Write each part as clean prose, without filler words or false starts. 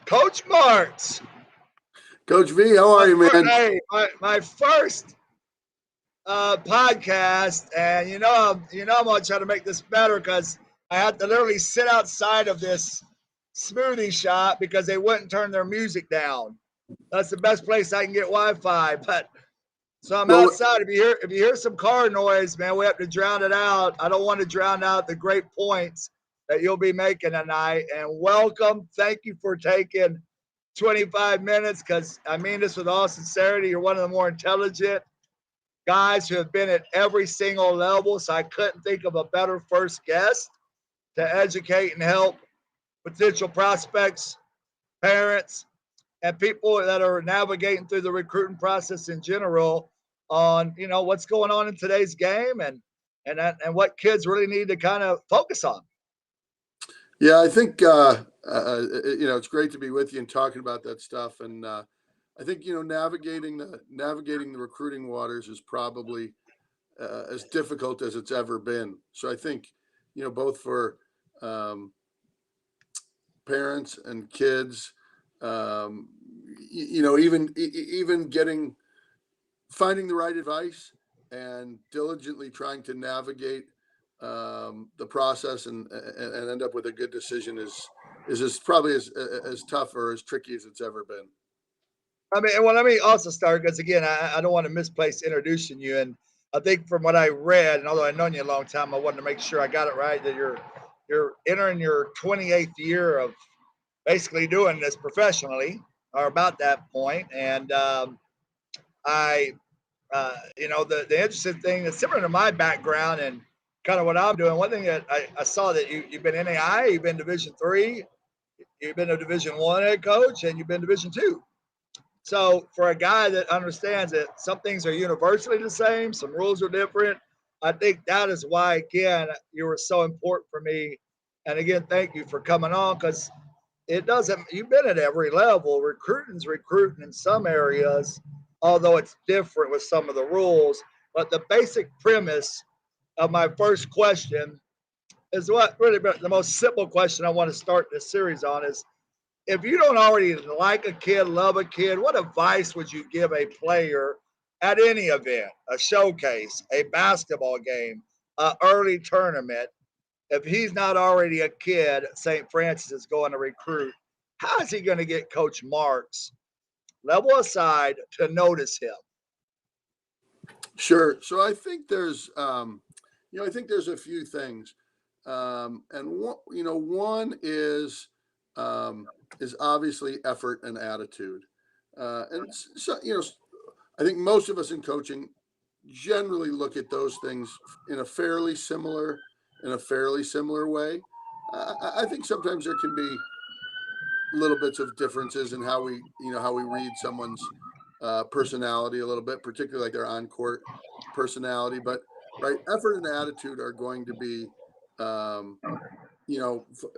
Coach Marks. Coach V, how are you, man? Hey, my first podcast, and I'm gonna try to make this better because I had to literally sit outside of this smoothie shop because they wouldn't turn their music down. That's the best place I can get Wi-Fi. But so I'm Well, outside. If you hear some car noise, man, we have to drown it out. I don't want to drown out the great points that you'll be making tonight. And welcome. Thank you for taking 25 minutes because I mean this with all sincerity. You're one of the more intelligent guys who have been at every single level. So I couldn't think of a better first guest to educate and help potential prospects, parents, and people that are navigating through the recruiting process in general on what's going on in today's game and what kids really need to kind of focus on. yeah, I think it's great to be with you and talking about that stuff. And I think navigating the recruiting waters is probably as difficult as it's ever been. So I think both for parents and kids, even finding the right advice and diligently trying to navigate the process and end up with a good decision is probably as tough or as tricky as it's ever been. I mean, well, let me also start because again, I don't want to misplace introducing you. And I think from what I read, and although I've known you a long time, I wanted to make sure I got it right that you're entering your 28th year of basically doing this professionally, or about that point. And I, the interesting thing that's similar to my background and kind of what I'm doing. One thing that I saw that you've been NAI, you've been Division III, you've been a Division I head coach, and you've been Division II. So for a guy that understands that some things are universally the same, some rules are different, I think that is why, again, you were so important for me. And again, thank you for coming on because it doesn't, you've been at every level. Recruiting's recruiting in some areas, although it's different with some of the rules. But the basic premise of my first question is what really the most simple question I want to start this series on is if you don't already like a kid, love a kid, what advice would you give a player at any event, a showcase, a basketball game, an early tournament? If he's not already a kid, St. Francis is going to recruit. How is he going to get Coach Marks, level aside, to notice him? Sure. So I think there's a few things, and one is obviously effort and attitude, and so I think most of us in coaching generally look at those things in a fairly similar way. I think sometimes there can be little bits of differences in how we read someone's personality a little bit, particularly like their on-court personality. But right, effort and attitude are going to be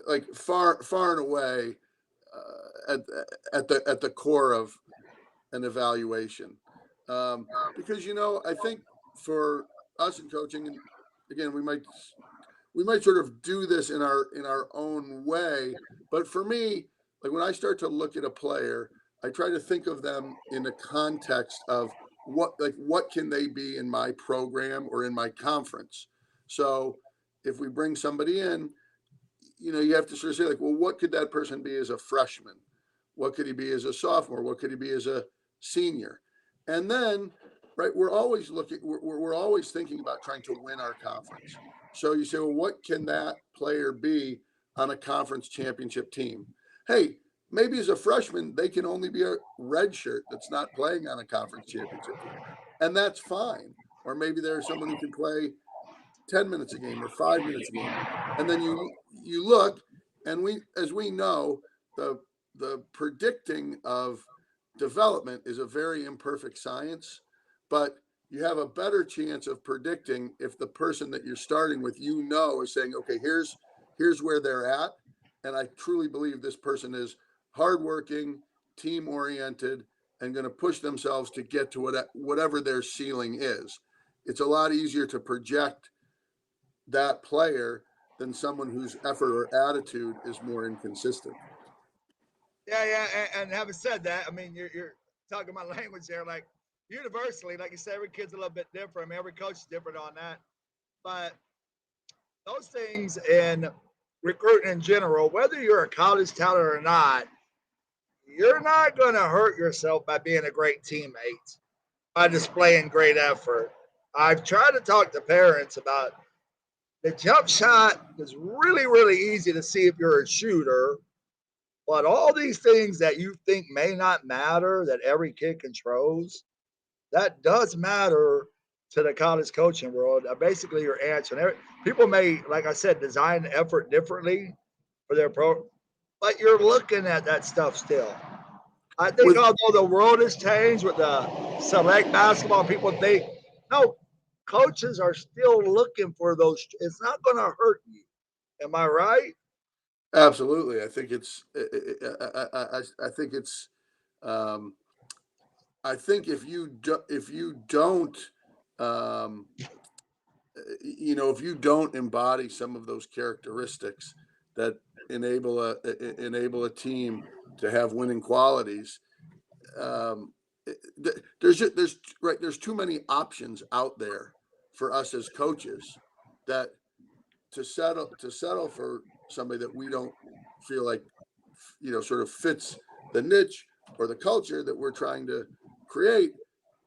like far and away at the core of an evaluation, because I think for us in coaching, and again we might sort of do this in our own way, but for me, like when I start to look at a player, I try to think of them in the context of what can they be in my program or in my conference. So if we bring somebody in, you have to sort of say like, well, what could that person be as a freshman? What could he be as a sophomore? What could he be as a senior? And then, right, we're always thinking about trying to win our conference. So you say, well, what can that player be on a conference championship team? Hey, maybe as a freshman, they can only be a red shirt that's not playing on a conference championship team. And that's fine. Or maybe there's someone who can play 10 minutes a game or 5 minutes a game. And then you look, and as we know, the predicting of development is a very imperfect science, but you have a better chance of predicting if the person that you're starting with, is saying, okay, here's where they're at. And I truly believe this person is hardworking, team oriented, and going to push themselves to get to whatever their ceiling is. It's a lot easier to project that player than someone whose effort or attitude is more inconsistent. Yeah. And having said that, I mean, you're talking about language there. Like universally, like you said, every kid's a little bit different. I mean, every coach is different on that. But those things in recruiting in general, whether you're a college talent or not, you're not going to hurt yourself by being a great teammate, by displaying great effort. I've tried to talk to parents about the jump shot is really, really easy to see if you're a shooter, but all these things that you think may not matter that every kid controls, that does matter to the college coaching world. Basically, you're answering. People may, like I said, design effort differently for their pro, but you're looking at that stuff still. I think With although the world has changed with the select basketball, people think no, coaches are still looking for those. It's not going to hurt you. Am I right? Absolutely, I think it's I think it's um, I think if you don't um, if you don't embody some of those characteristics that enable a team to have winning qualities, um, there's right there's too many options out there for us as coaches that to settle for somebody that we don't feel like sort of fits the niche or the culture that we're trying to create.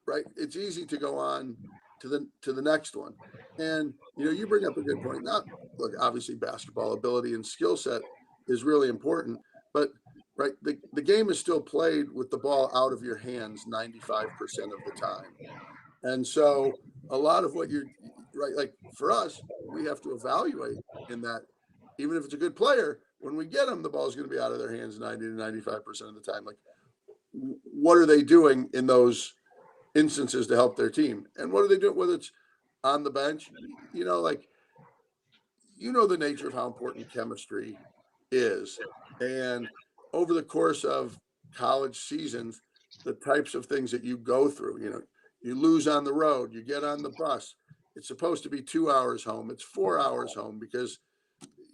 Right, it's easy to go on to the next one. And you bring up a good point. Not Look, obviously basketball ability and skill set is really important, but right, the game is still played with the ball out of your hands 95% of the time. And so a lot of what you're right, like for us, we have to evaluate in that, even if it's a good player, when we get them, the ball is going to be out of their hands 90 to 95% of the time. Like, what are they doing in those instances to help their team? And what are they doing? Whether it's on the bench, like, the nature of how important chemistry is. And over the course of college seasons, the types of things that you go through, you lose on the road, you get on the bus. It's supposed to be 2 hours home. It's 4 hours home because,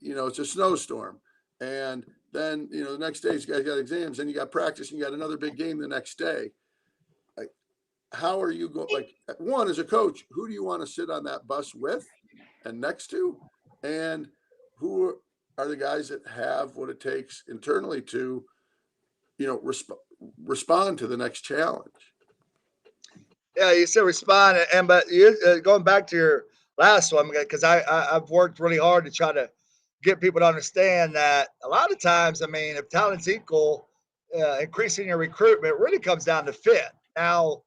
it's a snowstorm. And then, the next day you guys got exams, then you got practice, and you got another big game the next day. Like, how are you going? Like, one, as a coach, who do you want to sit on that bus with and next to? And who are the guys that have what it takes internally to, respond to the next challenge? Yeah, you said respond, and but you going back to your last one because I've worked really hard to try to get people to understand that a lot of times, I mean, if talent's equal, increasing your recruitment really comes down to fit. Now,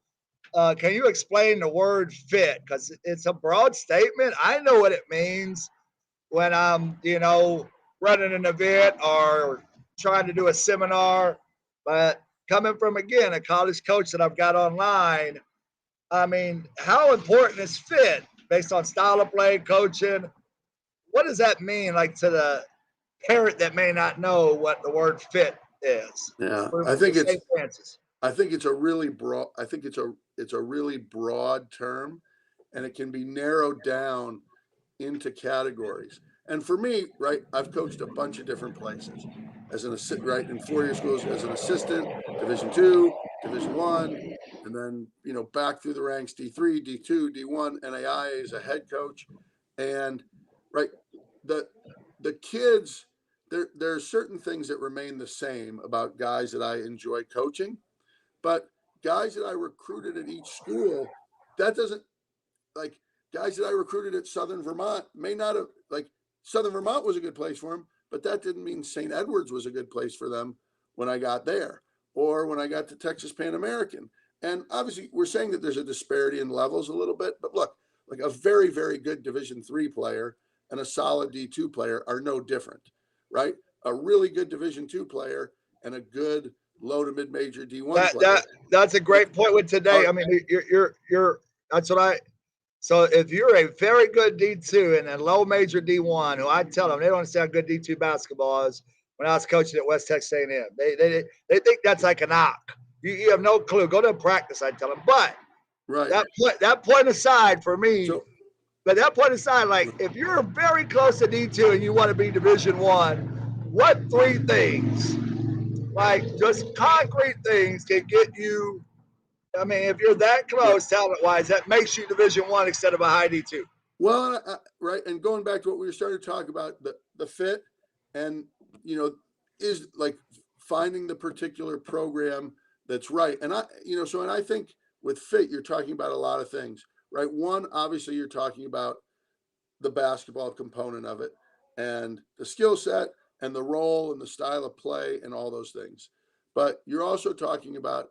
can you explain the word fit? Because it's a broad statement. I know what it means when I'm, running an event or trying to do a seminar. But coming from, again, a college coach that I've got online, I mean, how important is fit based on style of play, coaching? What does that mean, like to the parent that may not know what the word fit is Yeah, for St. Francis? I think it's a really broad. I think it's a really broad term, and it can be narrowed down into categories. And for me, right, I've coached a bunch of different places as an right in 4-year schools as an assistant, Division 2, Division 1, and then back through the ranks, D3, D2, D1, NAI as a head coach. And right, the the kids, there are certain things that remain the same about guys that I enjoy coaching, but guys that I recruited at each school, that doesn't, like, guys that I recruited at Southern Vermont may not have, like, Southern Vermont was a good place for them, but that didn't mean St. Edwards was a good place for them when I got there or when I got to Texas Pan American. And obviously, we're saying that there's a disparity in levels a little bit, but look, like a very, very good Division 3 player and a solid D2 player are no different, right? A really good Division 2 player and a good low to mid major D1 That player that that's a great point with today. are I mean, you're that's what I. So if you're a very good D2 and a low major D1, who I tell them they don't understand how good D2 basketball is. When I was coaching at West Texas A&M, they think that's like a knock. You have no clue. Go to practice, I tell them. But right. that point aside for me, So but that point aside, like if you're very close to D2 and you want to be Division 1, what three things like just concrete things can get you. I mean, if you're that Yeah. close talent wise, that makes you Division One instead of a high D2. Well, right. And going back to what we were starting to talk about, the fit and, is like finding the particular program that's right. And and I think with fit, you're talking about a lot of things, right? One, obviously you're talking about the basketball component of it and the skill set and the role and the style of play and all those things. But you're also talking about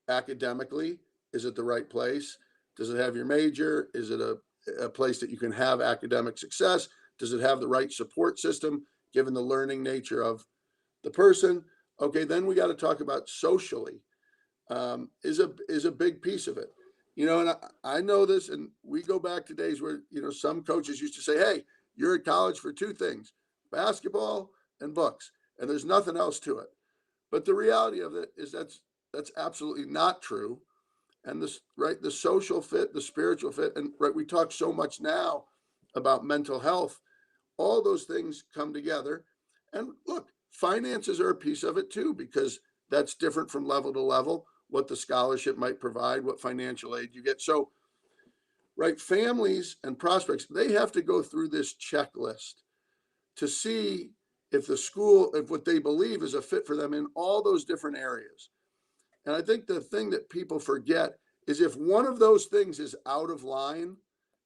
academically, is it the right place? Does it have your major? Is it a place that you can have academic success? Does it have the right support system given the learning nature of the person? Okay, then we got to talk about socially. Is a big piece of it. And I know this, and we go back to days where, some coaches used to say, hey, you're at college for two things, basketball and books, and there's nothing else to it. But the reality of it is that's absolutely not true. And this, right, the social fit, the spiritual fit, and right, we talk so much now about mental health. All those things come together. And look, finances are a piece of it too, because that's different from level to level, what the scholarship might provide, what financial aid you get. So, right, families and prospects, they have to go through this checklist to see if the school, if what they believe is a fit for them in all those different areas. And I think the thing that people forget is if one of those things is out of line,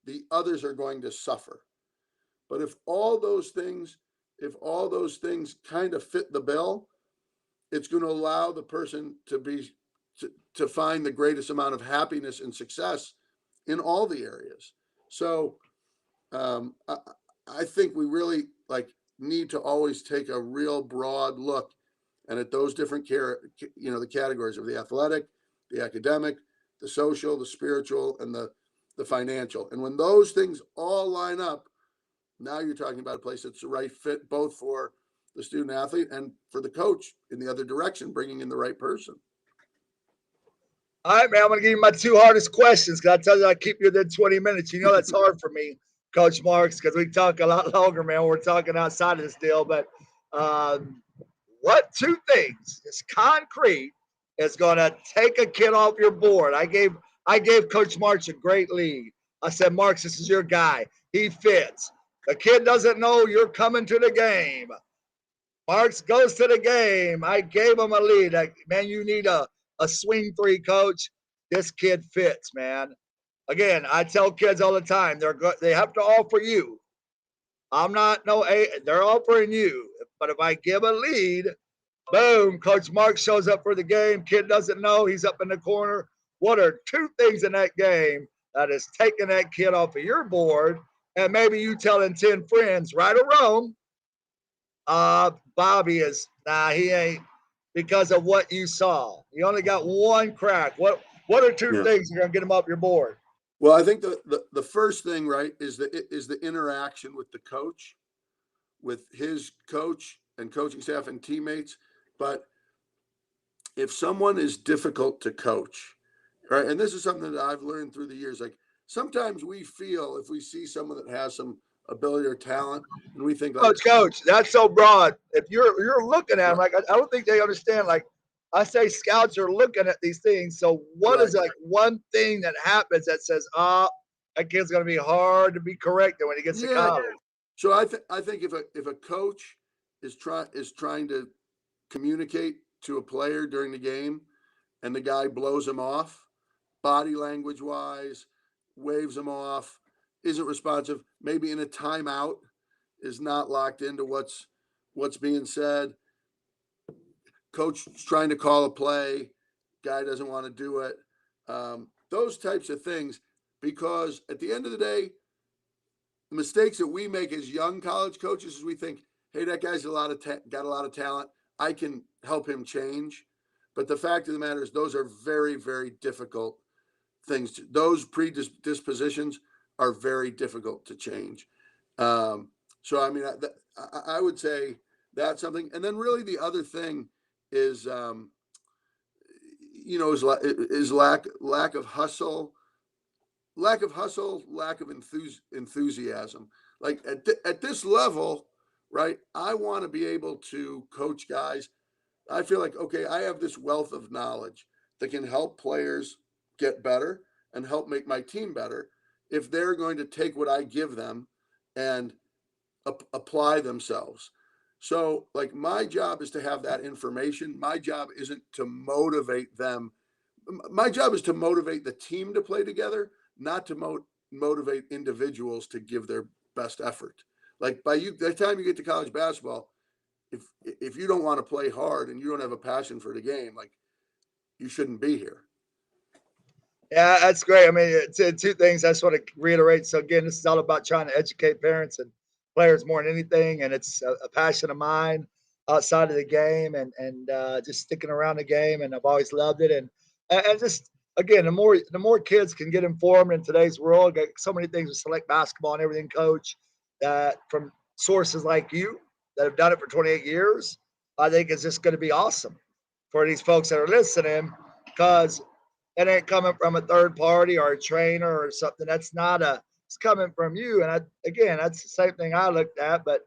the others are going to suffer. But if all those things kind of fit the bill, it's going to allow the person to find the greatest amount of happiness and success in all the areas. So I think we really need to always take a real broad look and at those different the categories of the athletic, the academic, the social, the spiritual, and the financial. And when those things all line up, now you're talking about a place that's the right fit both for the student athlete and for the coach in the other direction, bringing in the right person. All right, man. I'm gonna give you my two hardest questions because I tell you I keep you within 20 minutes. You know that's hard for me, Coach Marks, because we talk a lot longer, man. We're talking outside of this deal, but um, what two things is concrete is gonna take a kid off your board? I gave Coach Marks a great lead. I said, Marks, this is your guy. He fits. The kid doesn't know you're coming to the game. Marks goes to the game. I gave him a lead. Like, man, you need a swing three, coach. This kid fits, man. Again, I tell kids all the time, they have to offer you. I'm not no a. They're offering you, but if I give a lead, boom, Coach Mark shows up for the game. Kid doesn't know he's up in the corner. What are two things in that game that is taking that kid off of your board? And maybe you telling 10 friends, right or wrong, Bobby is he ain't because of what you saw. You only got one crack. What are two Yeah. things you're gonna get him off your board? Well, I think the first thing, right, is the interaction with the coach, with his coach and coaching staff and teammates. But if someone is difficult to coach, right, and this is something that I've learned through the years, like sometimes we feel if we see someone that has some ability or talent, and we think like, Coach, that's so broad. If you're looking at them, like I don't think they understand. Like I say, scouts are looking at these things. So what is like one thing that happens that says, that kid's gonna be hard to be corrected when he gets to college? So I think if a coach is trying to communicate to a player during the game, and the guy blows him off, body language wise, waves him off, isn't responsive, maybe in a timeout, is not locked into what's being said. Coach trying to call a play, guy doesn't want to do it. Those types of things, because at the end of the day, the mistakes that we make as young college coaches is we think, hey, that guy's got a lot of talent. I can help him change. But the fact of the matter is those are very, very difficult things. Those predispositions are very difficult to change. So, I mean, I would say that's something. And then really the other thing is, is lack of hustle, lack of enthusiasm. Like at this level, right? I want to be able to coach guys I feel like, okay, I have this wealth of knowledge that can help players get better and help make my team better if they're going to take what I give them and apply themselves. So, like, my job is to have that information. My job isn't to motivate them. My job is to motivate the team to play together, not to motivate individuals to give their best effort. Like, by the time you get to college basketball, if you don't want to play hard and you don't have a passion for the game, like, you shouldn't be here. Yeah, that's great. I mean, two things I just want to reiterate. So again, this is all about trying to educate parents and players more than anything, and it's a passion of mine outside of the game, and just sticking around the game, and I've always loved it, and just again, the more kids can get informed in today's world, got so many things with select basketball and everything, coach, that from sources like you that have done it for 28 years, I think it's just going to be awesome for these folks that are listening because it ain't coming from a third party or a trainer or something. That's not a. It's coming from you. And again, that's the same thing I looked at. But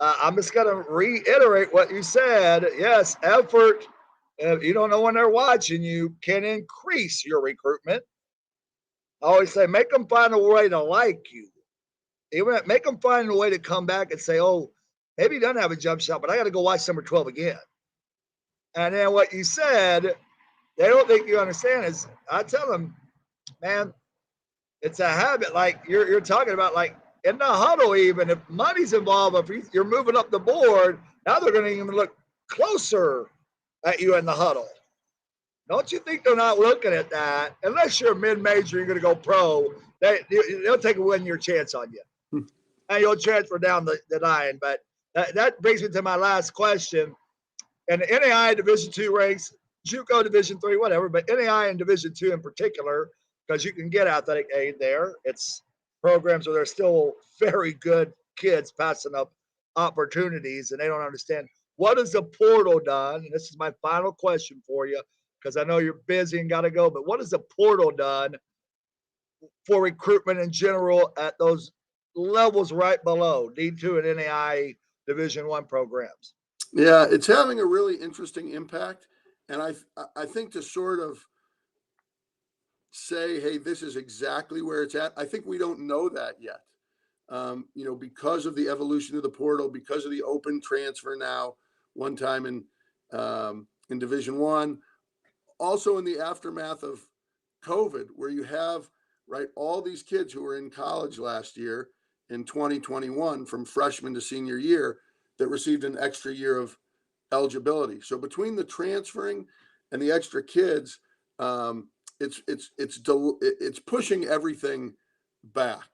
I'm just gonna reiterate what you said. Yes, effort. If you don't know when they're watching you, can increase your recruitment. I always say, make them find a way to like you. Even make them find a way to come back and say, "Oh, maybe he doesn't have a jump shot, but I got to go watch number 12 again." And then what you said, they don't think you understand is I tell them, man, it's a habit. Like you're talking about, like in the huddle, even if money's involved, if you're moving up the board, now they're going to even look closer at you in the huddle. Don't you think they're not looking at that? Unless you're a mid-major, you're going to go pro. They'll take a 1 year chance on you, and you'll transfer down the line. But that brings me to my last question. In the NAI Division II ranks, JUCO Division III, whatever, but NAI and Division II in particular, because you can get athletic aid there. It's programs where there's still very good kids passing up opportunities, and they don't understand what has the portal done. And this is my final question for you, because I know you're busy and got to go. But what has the portal done for recruitment in general at those levels right below D2 and NAI Division I programs? Yeah, it's having a really interesting impact. And I think to sort of say, hey, this is exactly where it's at, I think we don't know that yet. Because of the evolution of the portal, because of the open transfer now, one time in Division One, also in the aftermath of COVID, where you have right all these kids who were in college last year in 2021 from freshman to senior year that received an extra year of eligibility. So between the transferring and the extra kids, it's pushing everything back,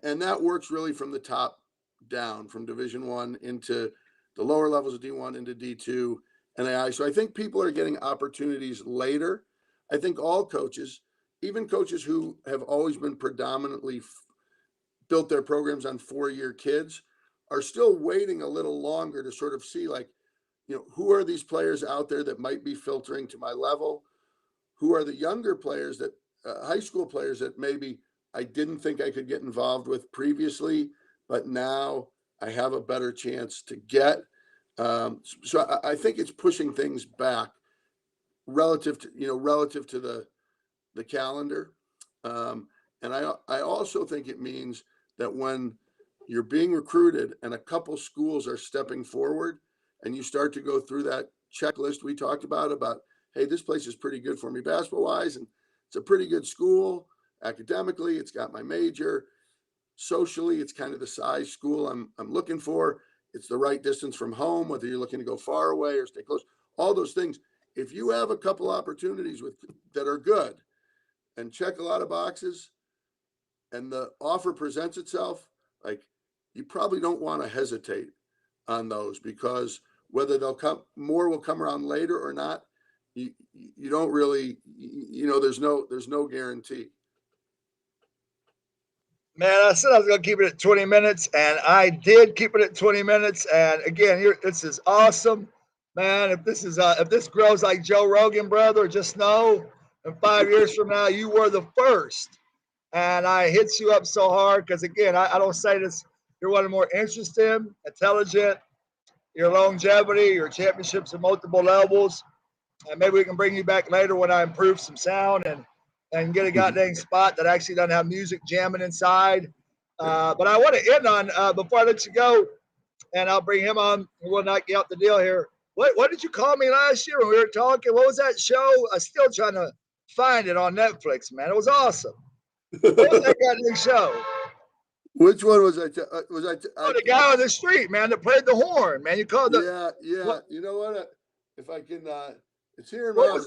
and that works really from the top down, from Division One into the lower levels of D1 into D2 and AI. So I think people are getting opportunities later. I think all coaches, even coaches who have always been predominantly built their programs on 4-year kids, are still waiting a little longer to sort of see, like, who are these players out there that might be filtering to my level? Who are the younger players that high school players that maybe I didn't think I could get involved with previously, but now I have a better chance to get. So I think it's pushing things back relative to the calendar. And I also think it means that when you're being recruited and a couple schools are stepping forward and you start to go through that checklist we talked about, hey, this place is pretty good for me basketball wise, and it's a pretty good school academically. It's got my major. Socially, it's kind of the size school I'm looking for. It's the right distance from home, whether you're looking to go far away or stay close. All those things. If you have a couple opportunities that are good and check a lot of boxes, and the offer presents itself, like, you probably don't want to hesitate on those, because whether more will come around later or not, you don't really, there's no guarantee. Man, I said I was going to keep it at 20 minutes, and I did keep it at 20 minutes. And again, this is awesome, man. If this grows like Joe Rogan, brother, just know in 5 years from now you were the first. And I hit you up so hard because again, I don't say this. You're one of the more interesting, intelligent, your longevity, your championships at multiple levels. And maybe we can bring you back later when I improve some sound and get a goddamn spot that actually doesn't have music jamming inside. But I want to end on before I let you go, and I'll bring him on. And we'll knock you out the deal here. What did you call me last year when we were talking? What was that show? I'm still trying to find it on Netflix, man. It was awesome. What was that goddamn show? Which one was I? Oh, the guy on the street, man, that played the horn, man. You called the Yeah. what? You know what? If I can, it's here in my What office.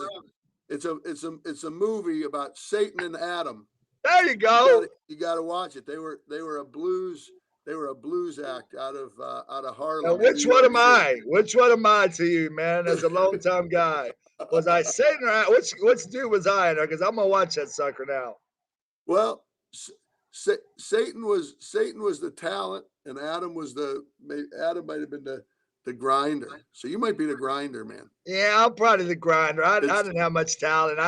was? It's a movie about Satan and Adam. There you go. You got to watch it. They were a blues act out of Now, Harlem, which New one York am City. I? Which one am I to you, man? As a longtime guy, was I Satan or which dude was I in there? Because I'm gonna watch that sucker now. Well, Satan was the talent, and Adam might have been the grinder. So you might be the grinder, man. Yeah, I'm probably the grinder. I It's didn't have much talent.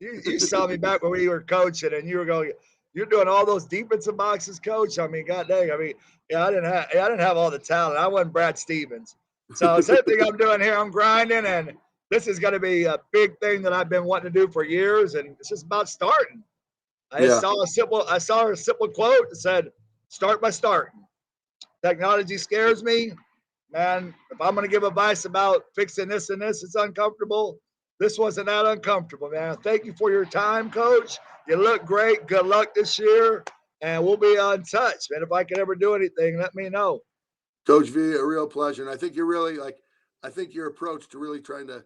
You saw me back when we were coaching, and you were going, you're doing all those defensive boxes, coach. I mean, god dang. I mean, yeah, I didn't have all the talent. I wasn't Brad Stevens. So same thing I'm doing here. I'm grinding, and this is going to be a big thing that I've been wanting to do for years, and it's just about starting. yeah. I saw a simple quote that said, "Start by starting." Technology scares me, man. If I'm going to give advice about fixing this and this, it's uncomfortable. This wasn't that uncomfortable, man. Thank you for your time, coach. You look great. Good luck this year, and we'll be in touch, man. If I can ever do anything, let me know. Coach V, a real pleasure. And I think you're really I think your approach to really trying to,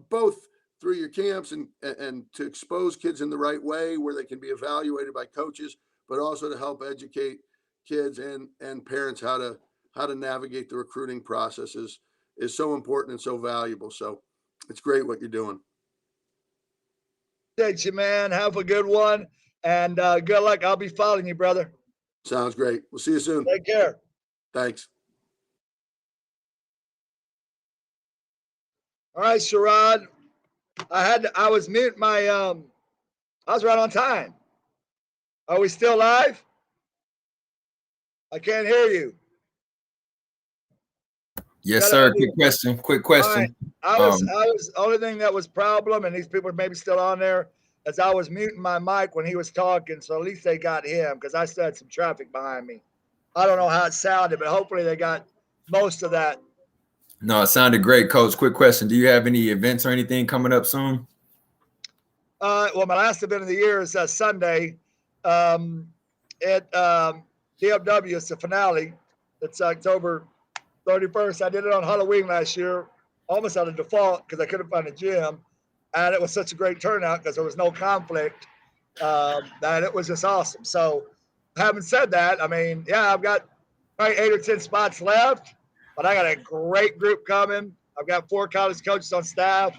both through your camps and to expose kids in the right way where they can be evaluated by coaches, but also to help educate kids and parents how to navigate the recruiting process is so important and so valuable. So it's great what you're doing. Thanks, you, man. Have a good one, and good luck. I'll be following you, brother. Sounds great. We'll see you soon. Take care. Thanks. All right, Sherrod. I was mute my I was right on time. Are we still live? I can't hear you. Yes, sir. Quick question. Right. I was only thing that was problem, and these people maybe still on there, as I was muting my mic when he was talking, so at least they got him because I still had some traffic behind me. I don't know how it sounded, but hopefully they got most of that. No, it sounded great, Coach. Quick question. Do you have any events or anything coming up soon? Well, my last event of the year is Sunday at DFW. It's the finale. It's October 31st. I did it on Halloween last year, almost out of default because I couldn't find a gym. And it was such a great turnout because there was no conflict that it was just awesome. So, having said that, I mean, yeah, I've got probably 8 or 10 spots left, but I got a great group coming. I've got 4 college coaches on staff,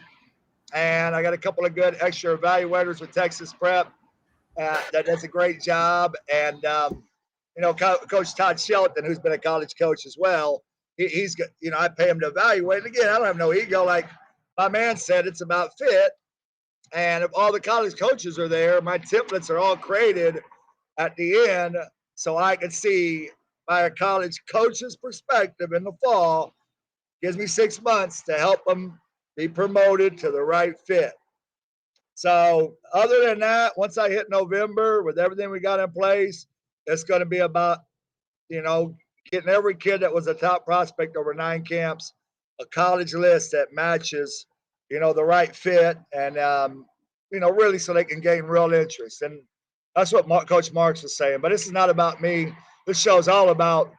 and I got a couple of good extra evaluators with Texas Prep that does a great job. And, Coach Todd Shelton, who's been a college coach as well, he's, I pay him to evaluate. And again, I don't have no ego. Like my man said, it's about fit. And if all the college coaches are there, my templates are all created at the end so I can see by a college coach's perspective in the fall. Gives me 6 months to help them be promoted to the right fit. So other than that, once I hit November with everything we got in place, it's going to be about, getting every kid that was a top prospect over 9 camps, a college list that matches, the right fit and, really so they can gain real interest. And that's what Coach Marks was saying. But this is not about me. This show is all about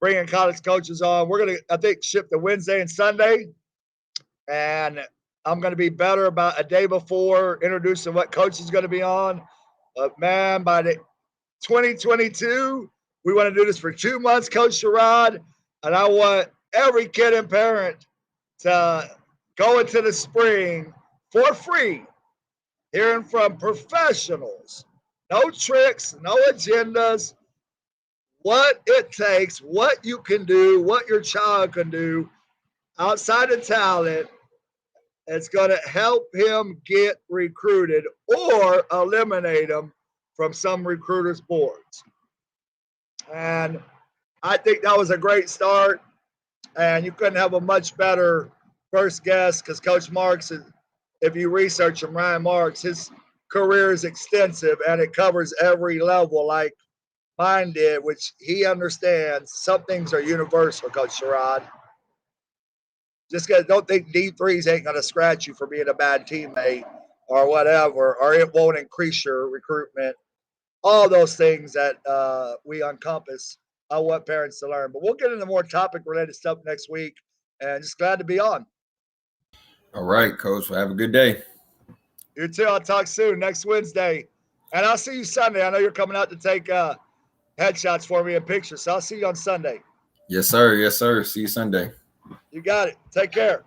bringing college coaches on. We're going to, I think, ship the Wednesday and Sunday. And I'm going to be better about a day before introducing what coach is going to be on. But, man, by the 2022, we want to do this for 2 months, Coach Sherrod. And I want every kid and parent to go into the spring for free, hearing from professionals. No tricks, no agendas. What it takes, what you can do, what your child can do outside of talent. It's going to help him get recruited or eliminate him from some recruiters' boards. And I think that was a great start, and you couldn't have a much better first guest because Coach Marks, if you research him, Ryan Marks, his career is extensive and it covers every level like mine did, which he understands. Some things are universal, Coach Sherrod. Just because don't think D3s ain't going to scratch you for being a bad teammate or whatever, or it won't increase your recruitment. All those things that we encompass, I want parents to learn. But we'll get into more topic related stuff next week, and just glad to be on. All right, Coach. Well, have a good day. You too. I'll talk soon next Wednesday. And I'll see you Sunday. I know you're coming out to take headshots for me and pictures. So I'll see you on Sunday. Yes, sir. Yes, sir. See you Sunday. You got it. Take care.